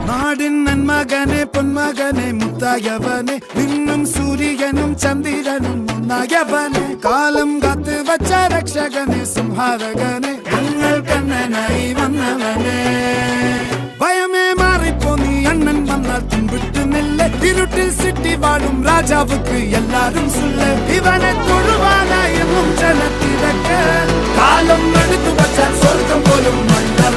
നാടിൻ നന്മകനെ പൊന്മകനെ മുത്തായവനെ നിന്നും സൂര്യനും ചന്ദ്രനും ഒന്നായവനെ കാലം കാത്ത് വച്ച രക്ഷകനെ സംഹാരകനെ ഞങ്ങൾ കണ്ണനായി വന്നവനെ ഭയമേ മാറിപ്പോ നീ അണ്ണൻ വന്നാൽ തുമ്പിട്ട് നില്ല ഇരുട്ടിൽ സിറ്റി വാഴും രാജാവുക്ക് എല്ലാരും സുല്ല ഇവനെ തൊഴുവാനായും ജനത്തിരക്ക് കാലം എടുത്തു വച്ചാൽ സ്വർഗം പോലും മണ്ണർ